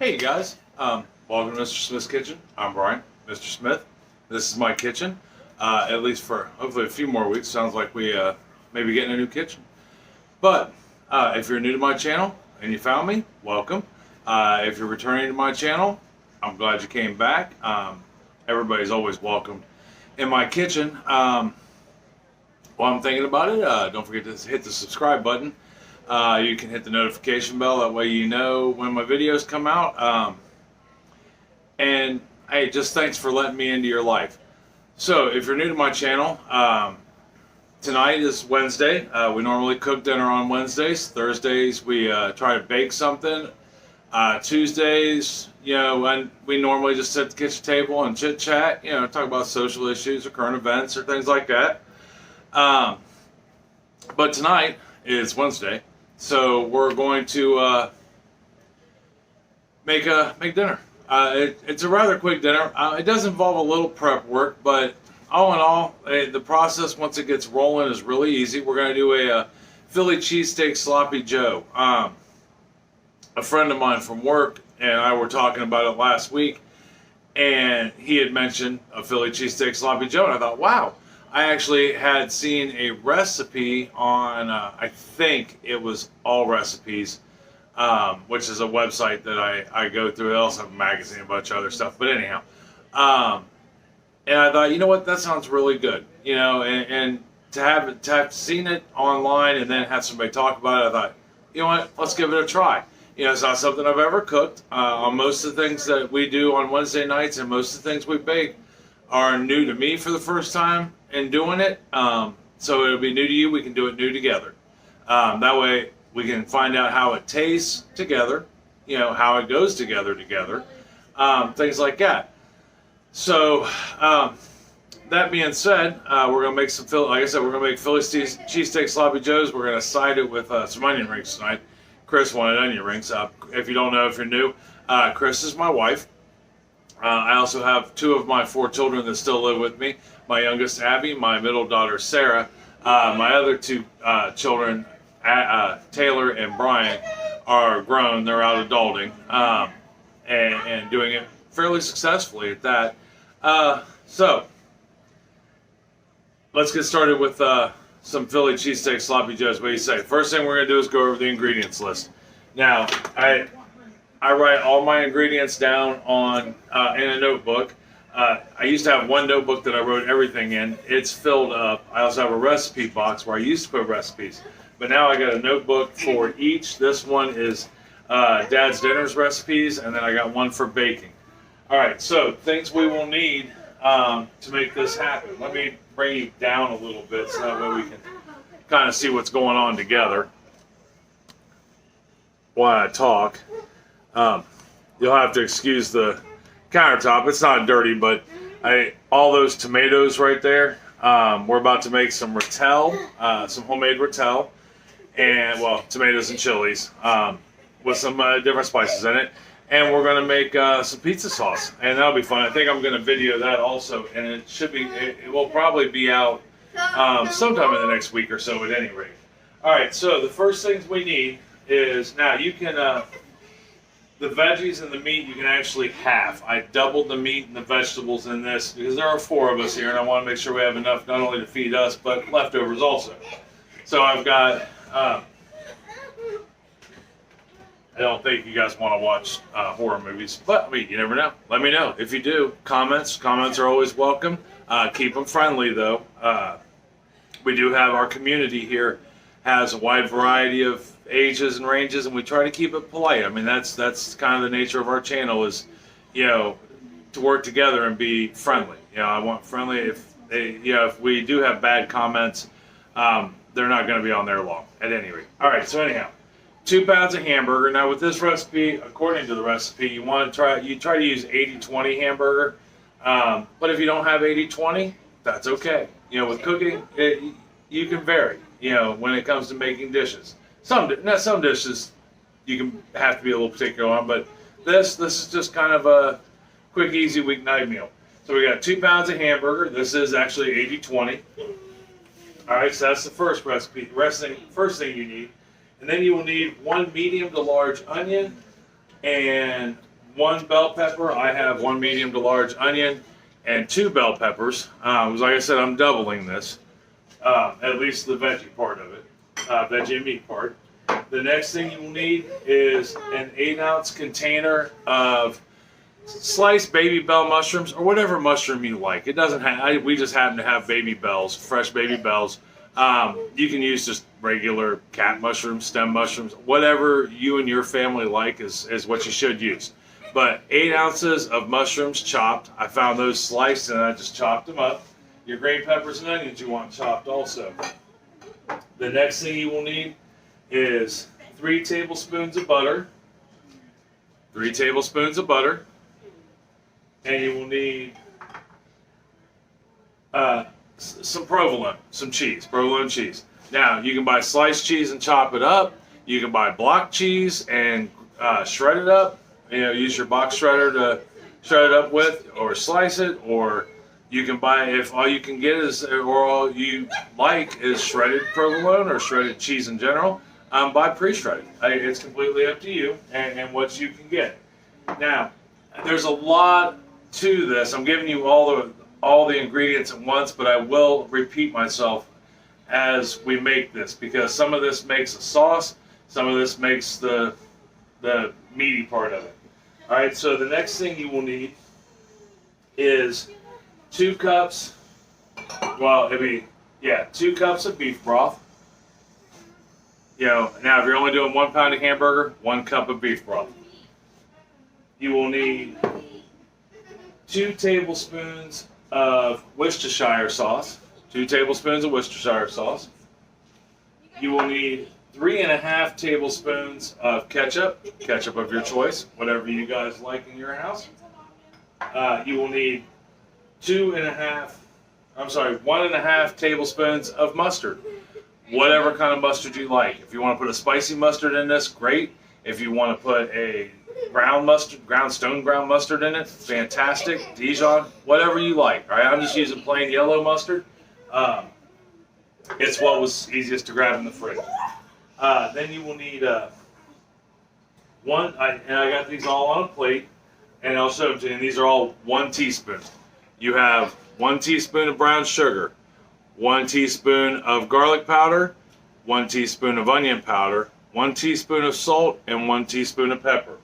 Hey guys, welcome to Mr. Smith's Kitchen. I'm Brian, Mr. Smith. This is my kitchen, at least for hopefully a few more weeks. Sounds like we may be getting a new kitchen. But if you're new to my channel and you found me, welcome. If you're returning to my channel, I'm glad you came back. Everybody's always welcome in my kitchen. While I'm thinking about it, don't forget to hit the subscribe button. You can hit the notification bell, that way you know when my videos come out. And hey, just thanks for letting me into your life. So if you're new to my channel, tonight is Wednesday. We normally cook dinner on Wednesdays. Thursdays we try to bake something. Tuesdays, when we normally just sit at the kitchen table and chit chat, talk about social issues or current events or things like that. But tonight is Wednesday. So we're going to make dinner. It's a rather quick dinner. It does involve a little prep work, but all in all, the process once it gets rolling is really easy. We're going to do a Philly cheesesteak sloppy joe. A friend of mine from work and I were talking about it last week, and he had mentioned a Philly cheesesteak sloppy joe, and I thought, wow. I actually had seen a recipe on, I think it was All Recipes, which is a website that I go through. They also have a magazine, a bunch of other stuff. But anyhow, and I thought, you know what, that sounds really good. And to have seen it online and then have somebody talk about it, I thought, you know what, let's give it a try. It's not something I've ever cooked. On most of the things that we do on Wednesday nights and most of the things we bake are new to me for the first time in doing it. So it'll be new to you. We can do it new together. That way we can find out how it tastes together, how it goes together, things like that. So that being said, we're going to make like I said, we're going to make Philly cheesesteak sloppy joes. We're going to side it with some onion rings tonight. Chris wanted onion rings. If you don't know, if you're new, Chris is my wife. I also have 2 of my 4 children that still live with me. My youngest, Abby, my middle daughter, Sarah. My other 2 children, Taylor and Brian, are grown. They're out adulting and doing it fairly successfully at that. So let's get started with some Philly cheesesteak sloppy joes. What do you say? First thing we're going to do is go over the ingredients list. Now, I write all my ingredients down on in a notebook. I used to have one notebook that I wrote everything in. It's filled up. I also have a recipe box where I used to put recipes. But now I got a notebook for each. This one is Dad's Dinners recipes, and then I got one for baking. All right, so things we will need to make this happen. Let me bring you down a little bit so that way we can kind of see what's going on together while I talk. You'll have to excuse the countertop. It's not dirty, but all those tomatoes right there, we're about to make some ratel, some homemade ratel, and, well, tomatoes and chilies with some different spices in it. And we're going to make some pizza sauce, and that'll be fun. I think I'm going to video that also, and it will probably be out sometime in the next week or so at any rate. All right, so the first things we need is, now you can... the veggies and the meat you can actually half. I doubled the meat and the vegetables in this because there are 4 of us here, and I want to make sure we have enough not only to feed us but leftovers also. So I've got. I don't think you guys want to watch horror movies, but you never know. Let me know if you do. Comments are always welcome. Keep them friendly though. We do have our community here has a wide variety of ages and ranges, and we try to keep it polite. I mean, that's kind of the nature of our channel is, to work together and be friendly. I want friendly. If we do have bad comments, they're not going to be on there long. At any rate. All right. So anyhow, 2 pounds of hamburger. Now with this recipe, according to the recipe, you try to use 80-20 hamburger. But if you don't have 80-20, that's okay. With cooking, you can vary. When it comes to making dishes. Some dishes you can have to be a little particular on, but this is just kind of a quick, easy weeknight meal. So we got 2 pounds of hamburger. This is actually 80-20. All right, so that's the first recipe. First thing you need, and then you will need 1 medium to large onion and 1 bell pepper. I have 1 medium to large onion and 2 bell peppers. Like I said, I'm doubling this, at least the veggie part of it, veggie and meat part. The next thing you will need is an 8-ounce container of sliced baby bell mushrooms, or whatever mushroom you like. It doesn't have. We just happen to have baby bells, fresh baby bells. You can use just regular cat mushrooms, stem mushrooms, whatever you and your family like is what you should use. But 8 ounces of mushrooms chopped. I found those sliced and I just chopped them up. Your green peppers and onions you want chopped also. The next thing you will need is 3 tablespoons of butter. 3 tablespoons of butter. And you will need some provolone, some cheese, provolone cheese. Now, you can buy sliced cheese and chop it up. You can buy block cheese and shred it up. Use your box shredder to shred it up with, or slice it, or you can buy, if all you can get is, or all you like is shredded provolone or shredded cheese in general, buy pre-shredded. It's completely up to you and what you can get. Now, there's a lot to this. I'm giving you all the ingredients at once, but I will repeat myself as we make this, because some of this makes a sauce, some of this makes the meaty part of it. All right, so the next thing you will need is 2 cups, well, 2 cups of beef broth. Now if you're only doing 1 pound of hamburger, 1 cup of beef broth. You will need 2 tablespoons of Worcestershire sauce. 2 tablespoons of Worcestershire sauce. You will need 3.5 tablespoons of ketchup of your choice, whatever you guys like in your house. You will need 1.5 tablespoons of mustard, whatever kind of mustard you like. If you want to put a spicy mustard in this, great. If you want to put a stone ground mustard in it, fantastic. Dijon, whatever you like. All right, I'm just using plain yellow mustard. It's what was easiest to grab in the fridge. Then you will need I got these all on a plate, and I'll show them to you. And these are all 1 teaspoon. You have 1 teaspoon of brown sugar, 1 teaspoon of garlic powder, 1 teaspoon of onion powder, 1 teaspoon of salt, and 1 teaspoon of pepper.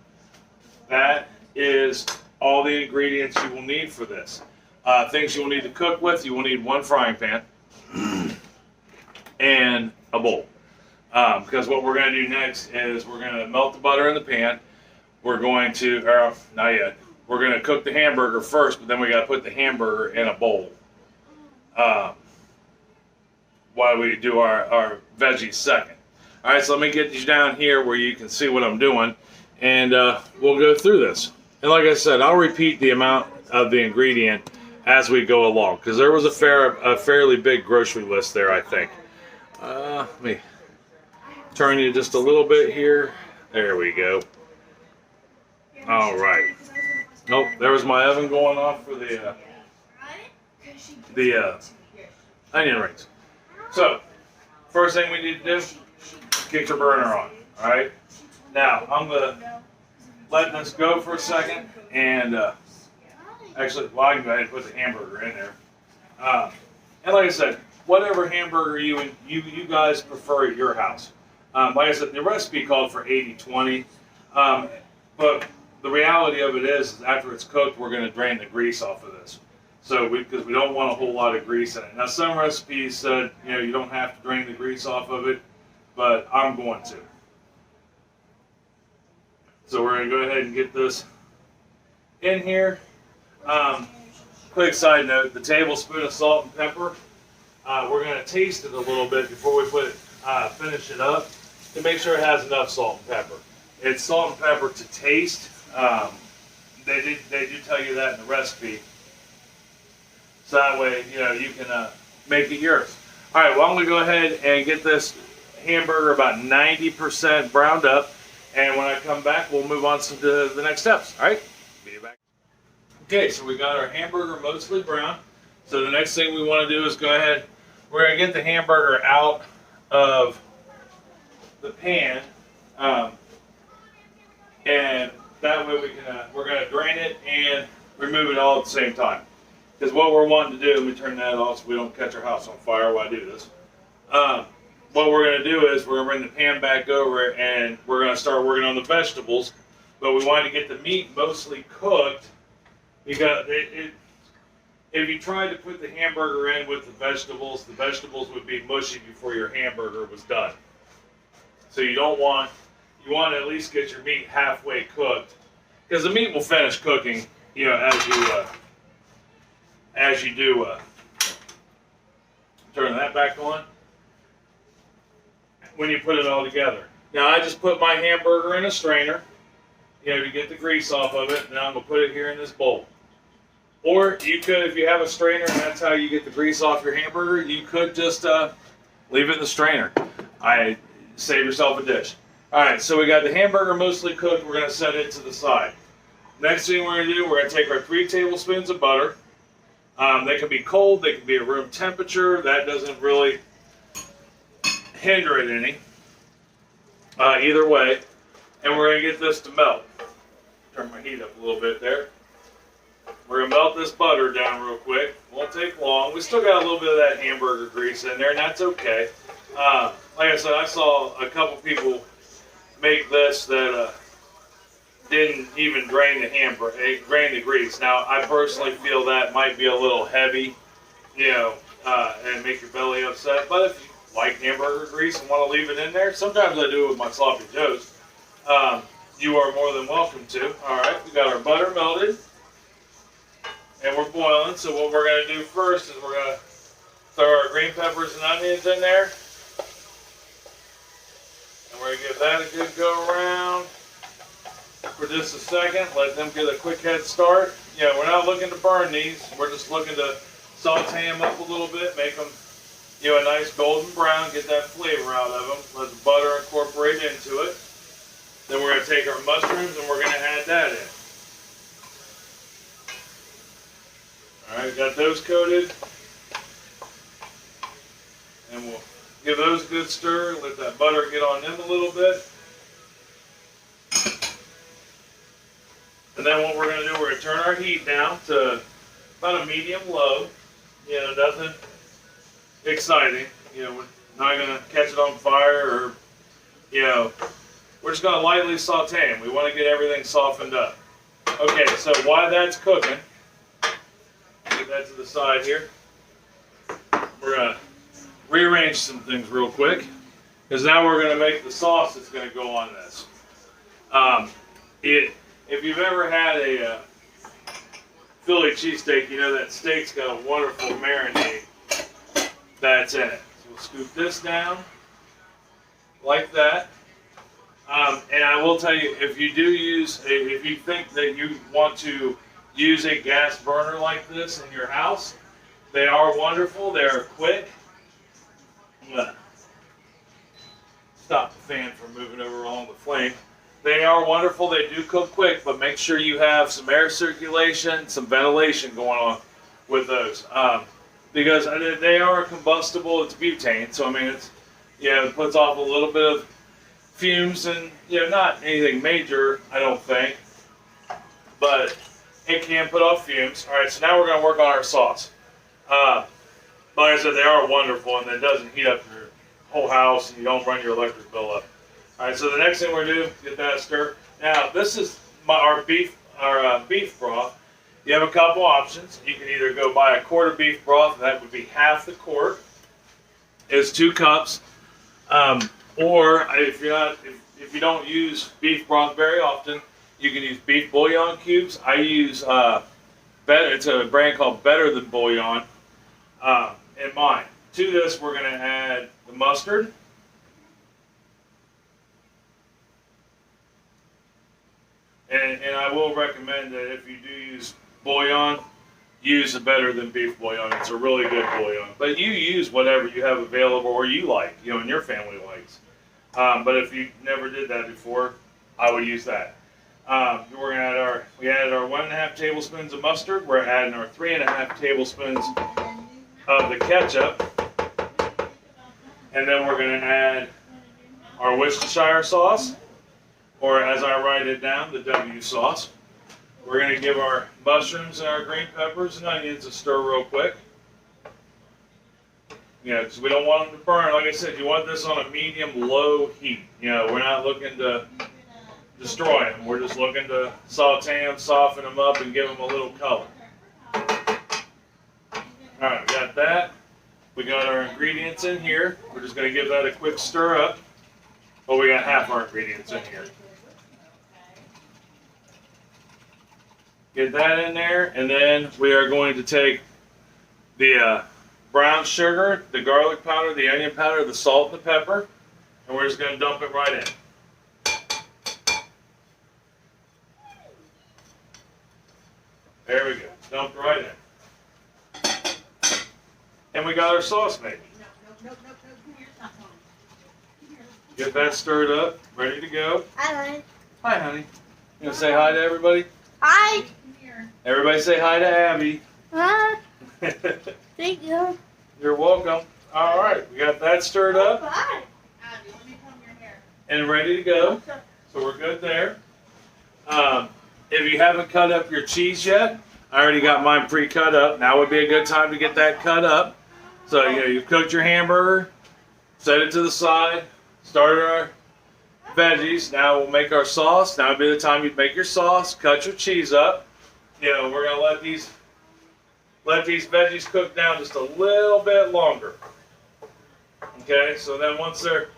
That is all the ingredients you will need for this. Things you will need to cook with: you will need 1 frying pan and a bowl. Because what we're going to do next is we're going to melt the butter in the pan. We're going to, not yet, we're going to cook the hamburger first, but then we got to put the hamburger in a bowl while we do our veggies second. All right, so let me get you down here where you can see what I'm doing, and we'll go through this. And like I said, I'll repeat the amount of the ingredient as we go along, because there was a fairly big grocery list there, I think. Let me turn you just a little bit here. There we go. All right. Nope, there was my oven going off for the onion rings. So, first thing we need to do, kick the burner on. All right. Now I'm gonna let this go for a second, and actually, well, I can go ahead and put the hamburger in there. And like I said, whatever hamburger you guys prefer at your house. Like I said, the recipe called for 80-20, but the reality of it is after it's cooked, we're going to drain the grease off of this. So because we don't want a whole lot of grease in it. Now, some recipes said you don't have to drain the grease off of it, but I'm going to. So we're going to go ahead and get this in here. Quick side note: the tablespoon of salt and pepper. We're going to taste it a little bit before we finish it up to make sure it has enough salt and pepper. It's salt and pepper to taste. They do tell you that in the recipe, so that way you can make it yours. All right, well, I'm going to go ahead and get this hamburger about 90% browned up, and when I come back, we'll move on to the next steps. All right, be back. Okay, so we got our hamburger mostly brown. So the next thing we want to do is go ahead. We're going to get the hamburger out of the pan, and That way we can, we're going to drain it and remove it all at the same time. Because what we're wanting to do, let me turn that off so we don't catch our house on fire while I do this. What we're going to do is we're going to bring the pan back over and we're going to start working on the vegetables. But we want to get the meat mostly cooked because if you tried to put the hamburger in with the vegetables would be mushy before your hamburger was done. So you want to at least get your meat halfway cooked, because the meat will finish cooking, you know, as you do. Turn that back on. When you put it all together. Now I just put my hamburger in a strainer, you know, to get the grease off of it. Now I'm gonna put it here in this bowl. Or you could, if you have a strainer and that's how you get the grease off your hamburger, you could just leave it in the strainer. Save yourself a dish. All right, so we got the hamburger mostly cooked. We're gonna set it to the side. Next thing we're gonna do, we're gonna take our 3 tablespoons of butter. They can be cold, they can be at room temperature. That doesn't really hinder it any. Either way, and we're gonna get this to melt. Turn my heat up a little bit there. We're gonna melt this butter down real quick. Won't take long. We still got a little bit of that hamburger grease in there, and that's okay. Like I said, I saw a couple people make this that didn't even drain the grease. Now, I personally feel that might be a little heavy, you know, and make your belly upset. But if you like hamburger grease and want to leave it in there, sometimes I do it with my sloppy joes. You are more than welcome to. All right, we got our butter melted, and we're boiling. So what we're going to do first is we're going to throw our green peppers and onions in there. And we're going to give that a good go around for just a second. Let them get a quick head start. You know, we're not looking to burn these. We're just looking to saute them up a little bit, make them, you know, a nice golden brown, get that flavor out of them. Let the butter incorporate into it. Then we're going to take our mushrooms and we're going to add that in. All right, got those coated. And we'll give those a good stir. Let that butter get on them a little bit. And then what we're going to do, we're going to turn our heat down to about a medium low. You know, nothing exciting. You know, we're not going to catch it on fire or, you know, we're just going to lightly saute them. We want to get everything softened up. Okay, so while that's cooking, get that to the side here. We're going to rearrange some things real quick, because now we're going to make the sauce that's going to go on this. If you've ever had a Philly cheesesteak, you know that steak's got a wonderful marinade that's in it. So we'll scoop this down like that. And I will tell you, if you do use, if you think that you want to use a gas burner like this in your house, they are wonderful. They're quick. I'm going to stop the fan from moving over along the flame. They are wonderful. They do cook quick, but make sure you have some air circulation, some ventilation going on with those. Because they are combustible. It's butane, so I mean, it's, you know, it puts off a little bit of fumes, and, you know, not anything major, I don't think, but it can put off fumes. All right, so now we're going to work on our sauce. Like I said, they are wonderful, and it doesn't heat up your whole house, and you don't run your electric bill up. All right, so the next thing we're going to do, get that stir. Now, this is our beef broth. You have a couple options. You can either go buy a quart of beef broth, and that would be half the quart, is 2 cups. Or if you don't use beef broth very often, you can use beef bouillon cubes. I use it's a brand called Better Than Bouillon in mine. To this, we're going to add the mustard. And I will recommend that if you do use bouillon, use a Better Than beef bouillon. It's a really good bouillon. But you use whatever you have available or you like, you know, and your family likes. But if you never did that before, I would use that. We're gonna we added our 1.5 tablespoons of mustard. We're adding our 3.5 tablespoons of the ketchup, and then we're gonna add our Worcestershire sauce. or as I write it down, the W sauce. We're going to give our mushrooms and our green peppers and onions a stir real quick. You know, because we don't want them to burn. Like I said, you want this on a medium-low heat. You know, we're not looking to destroy them. We're just looking to saute them, soften them up, and give them a little color. All right, we got that. We got our ingredients in here. We're just going to give that a quick stir up. Well, we got half our ingredients in here. Get that in there, and then we are going to take the brown sugar, the garlic powder, the onion powder, the salt, and the pepper, and we're just going to dump it right in. There we go. Dumped right in. And we got our sauce made. Get that stirred up, ready to go. Hi, honey. Hi, honey. You gonna say hi to everybody? Hi. Everybody say hi to Abby. Hi. Thank you. You're welcome. All right, we got that stirred up Hi. and ready to go. So we're good there. If you haven't cut up your cheese yet, I already got mine pre-cut up. Now would be a good time to get that cut up. So you know, you've cooked your hamburger, set it to the side, started our veggies. Now we'll make our sauce. Now would be the time you'd make your sauce, cut your cheese up. You know, we're gonna let these veggies cook down just a little bit longer. Okay, so then once they're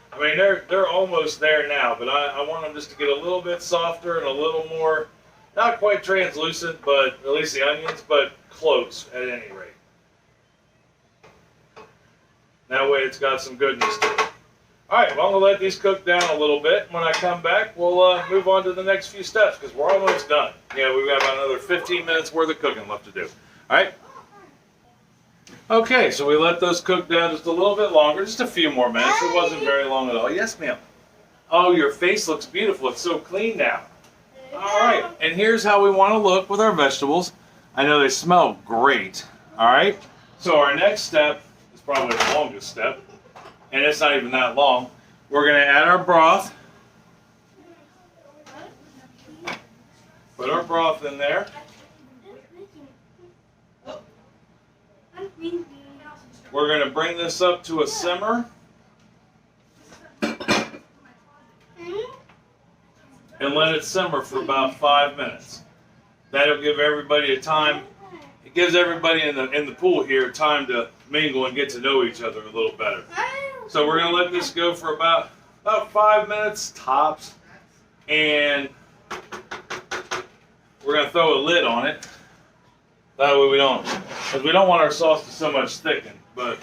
almost there now, but I want them just to get a little bit softer and a little more, not quite translucent, but at least the onions, but close at any rate. That way it's got some goodness to it. Alright, well I'm going to let these cook down a little bit. When I come back, we'll move on to the next few steps because we're almost done. Yeah, we've got about another 15 minutes worth of cooking left to do. Alright? Okay, so we let those cook down just a little bit longer, just a few more minutes. It wasn't very long at all. Yes, ma'am. Oh, your face looks beautiful. It's so clean now. Alright, and here's how we want to look with our vegetables. I know they smell great. Alright? So our next step, probably the longest step, and it's not even that long. We're going to add our broth. Put our broth in there. We're going to bring this up to a simmer. And let it simmer for about 5 minutes. That'll give everybody a time. It gives everybody in the pool here time to mingle and get to know each other a little better. So we're going to let this go for about 5 minutes tops, and we're going to throw a lid on it. That way we don't want our sauce to so much thicken, but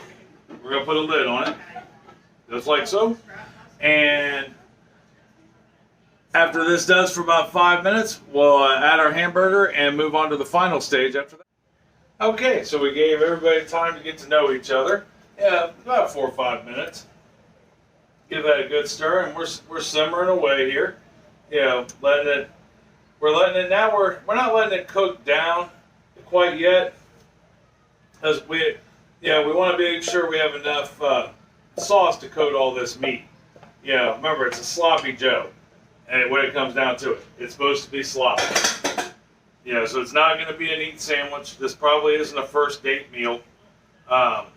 we're going to put a lid on it, just like so. And after this does for about 5 minutes, we'll add our hamburger and move on to the final stage after that. Okay, so we gave everybody time to get to know each other. Yeah, about 4 or 5 minutes. Give that a good stir, and we're simmering away here. You know, we're letting it now. We're not letting it cook down quite yet, because we want to make sure we have enough sauce to coat all this meat. You know, remember it's a sloppy Joe, and when it comes down to it, it's supposed to be sloppy. You know, so it's not going to be an eat sandwich. This probably isn't a first date meal.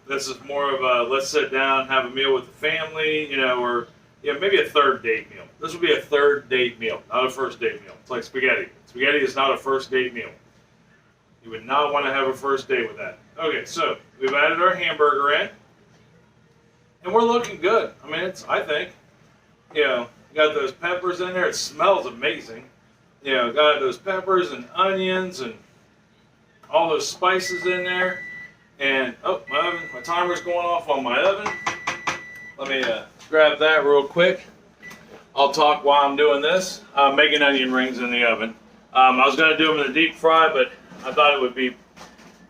This is more of a let's sit down, have a meal with the family, you know, or maybe a third date meal. This would be a third date meal, not a first date meal. It's like spaghetti. Spaghetti is not a first date meal. You would not want to have a first date with that. Okay, so we've added our hamburger in, and we're looking good. I mean, I think, you know, got those peppers in there. It smells amazing. You know, got those peppers and onions and all those spices in there. And, oh, my timer's going off on my oven. Let me grab that real quick. I'll talk while I'm doing this. I'm making onion rings in the oven. I was going to do them in the deep fry, but I thought it would be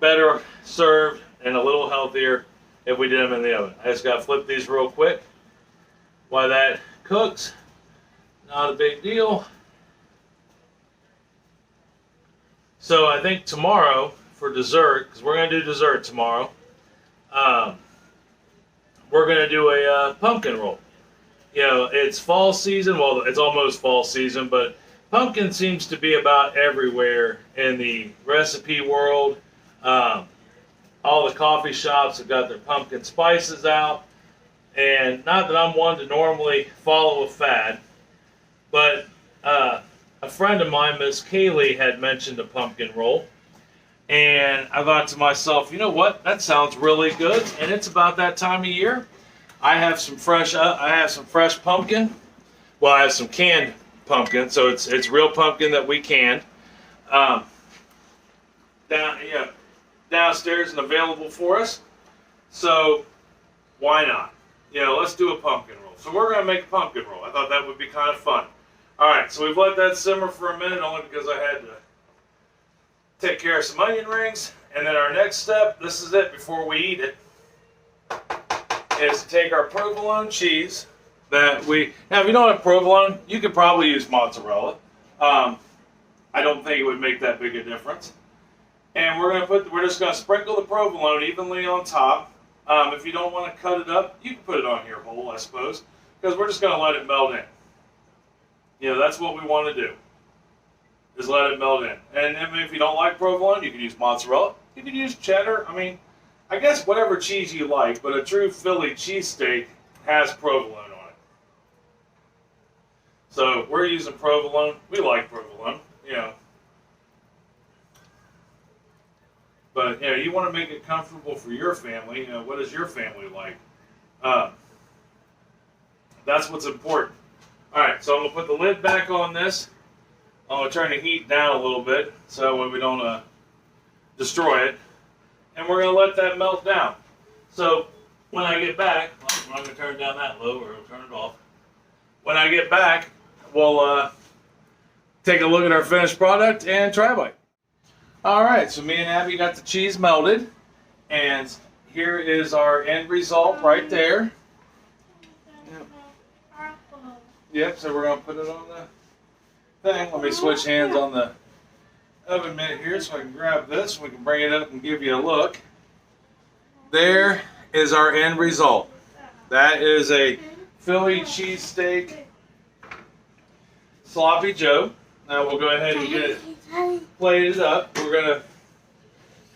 better served and a little healthier if we did them in the oven. I just got to flip these real quick while that cooks. Not a big deal. So I think tomorrow for dessert, because we're going to do dessert tomorrow, we're going to do a pumpkin roll. you know, it's fall season. Well, it's almost fall season, but pumpkin seems to be about everywhere in the recipe world. Um, all the coffee shops have got their pumpkin spices out. And not that I'm one to normally follow a fad, but a friend of mine, Miss Kaylee, had mentioned a pumpkin roll. And I thought to myself, you know what? That sounds really good. And it's about that time of year. I have some fresh pumpkin. Well, I have some canned pumpkin, so it's real pumpkin that we canned. Downstairs and available for us. So why not? You know, let's do a pumpkin roll. So we're going to make a pumpkin roll. I thought that would be kind of fun. All right, so we've let that simmer for a minute only because I had to take care of some onion rings. And then our next step, this is it before we eat it, is to take our provolone cheese that now if you don't have provolone, you could probably use mozzarella. I don't think it would make that big a difference. And we're just going to sprinkle the provolone evenly on top. If you don't want to cut it up, you can put it on here whole, I suppose, because we're just going to let it melt in. You know, that's what we want to do, is let it melt in. And I mean, if you don't like provolone, you can use mozzarella. You can use cheddar. I mean, I guess whatever cheese you like, but a true Philly cheesesteak has provolone on it. So we're using provolone. We like provolone, you know. But, you know, you want to make it comfortable for your family. You know, what does your family like? That's what's important. All right, so I'm going to put the lid back on this. I'm going to turn the heat down a little bit so that way we don't destroy it. And we're going to let that melt down. So when I get back, I'm not going to turn it down that low or I'll turn it off. When I get back, we'll take a look at our finished product and try a bite. All right, so me and Abby got the cheese melted, and here is our end result right there. Yep, so we're going to put it on the thing. Let me switch hands on the oven mitt here so I can grab this. We can bring it up and give you a look. There is our end result. That is a Philly cheesesteak sloppy Joe. Now we'll go ahead and get it plated up. We're going to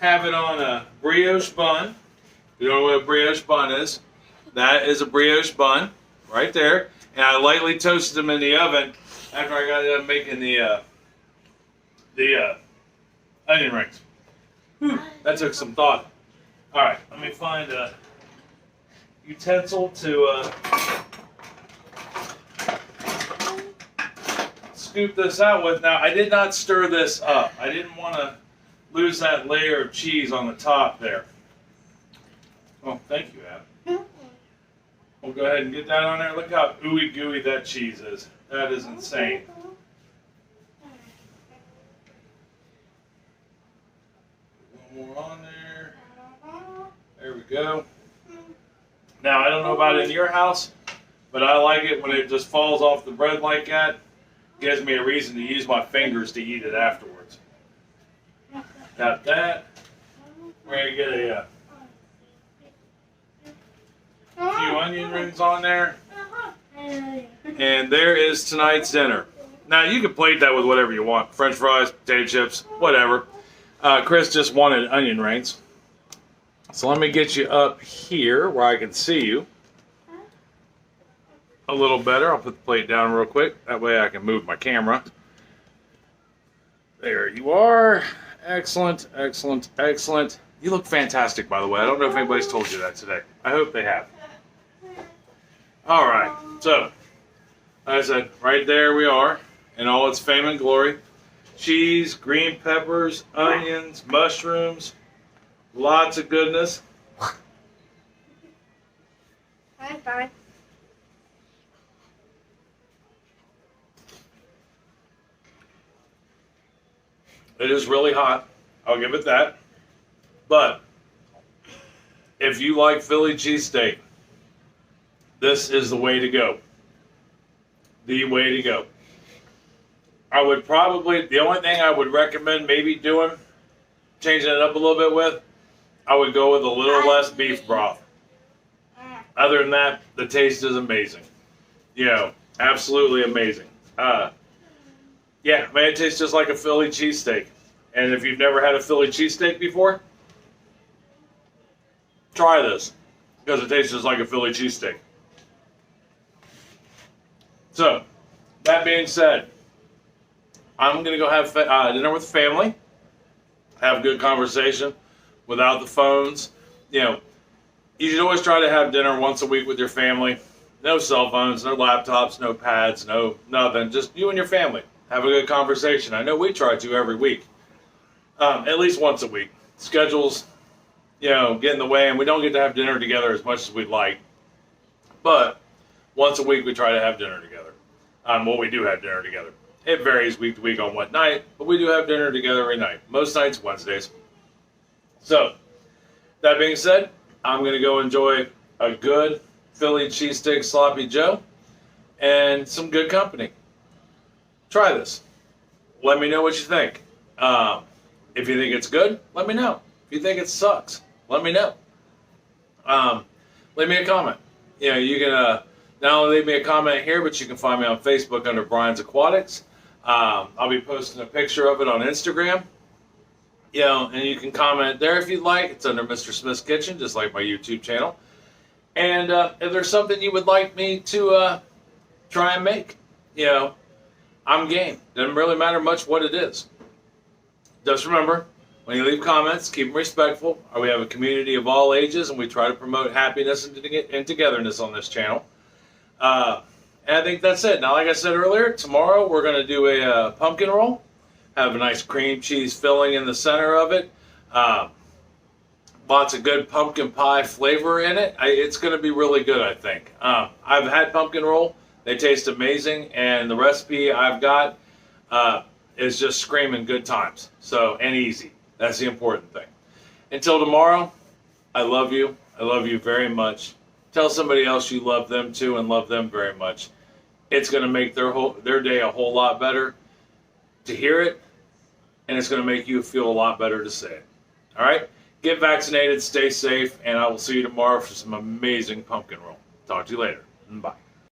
have it on a brioche bun. You know what a brioche bun is? That is a brioche bun right there. And I lightly toasted them in the oven after I got done making the onion rings. Whew, that took some thought. All right, let me find a utensil to scoop this out with. Now, I did not stir this up. I didn't want to lose that layer of cheese on the top there. Oh, thank you, Ab. We'll go ahead and get that on there. Look how ooey gooey that cheese is. That is insane. One more on there. There we go. Now, I don't know about in your house, but I like it when it just falls off the bread like that. Gives me a reason to use my fingers to eat it afterwards. Got that. We're going to get a few onion rings on there. And there is tonight's dinner. Now, you can plate that with whatever you want. French fries, potato chips, whatever. Chris just wanted onion rings. So let me get you up here where I can see you a little better. I'll put the plate down real quick. That way I can move my camera. There you are. Excellent, excellent, excellent. You look fantastic, by the way. I don't know if anybody's told you that today. I hope they have. All right. So, like I said, right there we are in all its fame and glory. Cheese, green peppers, onions, mushrooms, lots of goodness. Bye. It is really hot. I'll give it that. But if you like Philly cheesesteak, this is the way to go. The way to go. I would probably, the only thing I would recommend maybe doing, changing it up a little bit with, I would go with a little less beef broth. Other than that, the taste is amazing. Absolutely amazing. Yeah, man, it tastes just like a Philly cheesesteak. And if you've never had a Philly cheesesteak before, try this because it tastes just like a Philly cheesesteak. So, that being said, I'm going to go have dinner with the family, have a good conversation without the phones. You should always try to have dinner once a week with your family. No cell phones, no laptops, no pads, no nothing. Just you and your family. Have a good conversation. I know we try to every week, at least once a week. Schedules, get in the way, and we don't get to have dinner together as much as we'd like. But once a week, we try to have dinner together. We do have dinner together. It varies week to week on what night, but we do have dinner together every night. Most nights, Wednesdays. So, that being said, I'm going to go enjoy a good Philly cheesesteak sloppy Joe and some good company. Try this. Let me know what you think. If you think it's good, let me know. If you think it sucks, let me know. Leave me a comment. You can not only leave me a comment here, but you can find me on Facebook under Brian's Aquatics. I'll be posting a picture of it on Instagram. And you can comment there if you'd like. It's under Mr. Smith's Kitchen, just like my YouTube channel. And if there's something you would like me to try and make, I'm game. Doesn't really matter much what it is. Just remember, when you leave comments, keep them respectful. We have a community of all ages, and we try to promote happiness and togetherness on this channel. And I think that's it. Now, like I said earlier, tomorrow we're going to do a pumpkin roll. Have a nice cream cheese filling in the center of it. Lots of good pumpkin pie flavor in it. It's going to be really good, I think. I've had pumpkin roll. They taste amazing. And the recipe I've got is just screaming good times. And easy. That's the important thing. Until tomorrow, I love you. I love you very much. Tell somebody else you love them too and love them very much. It's going to make their day a whole lot better to hear it, and it's going to make you feel a lot better to say it. All right? Get vaccinated, stay safe, and I will see you tomorrow for some amazing pumpkin roll. Talk to you later. Bye.